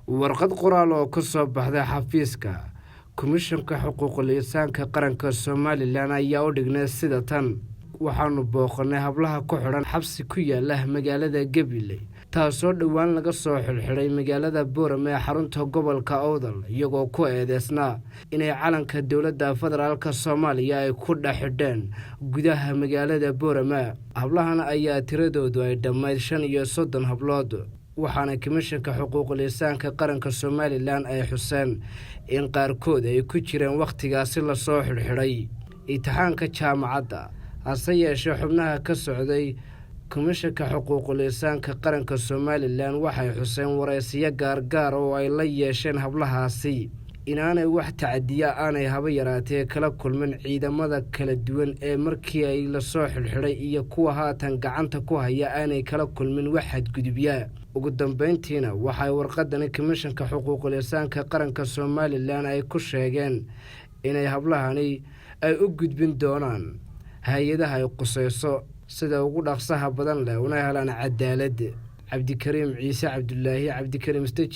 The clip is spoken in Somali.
warqad qoraal oo ka soo baxday xafiiska komishanka xuquuqul insaanka qaranka Soomaaliland ayaa u dhignay sida tan. waxaanu booqanay hablaha ku xidhan xabsi ku yaala magaalada Gabiley taasoo dhawaan laga soo xilxiray magaalada Boorame ee xarunta gobolka Awdal iyagoo ku eedeysnaa inay calanka dowladda federaalka Soomaaliya ay ku dhaxidheen gudaha magaalada Boorame. hablahan ayaa tiradoodu ay dhammayd 35 hablood, waxaana komishanka xuquuqul insaanka qaranka Soomaaliland ay xuseen in qaarkood ay ku jireen waqtigaasi la soo xilxiray imtixaanka jaamacadda. hase yeeshee xubnaha ka socday komishanka xuquuqul insaanka qaranka Soomaaliland waxay xuseen wareysiyo gaargaar oo ay la yeesheen hablahaasi inaanay wax tacadiya aanay haba yaraatee kala kulmin ciidamada kala duwan ee markii ay la soo xilxiray iyo kuwa haatan gacanta ku haya aanay kala kulmin wax xadgudubya. ugu dambeyntiina waxay warqadani komishanka xuquuqul insaanka qaranka Soomaaliland ay ku sheegeen inay hablahani ay u gudbin doonaan hay'adaha ay qusayso sida ugu dhaqsaha badan leh una helaan cadaalad. cabdikariim ciise cabdullaahi cabdikariim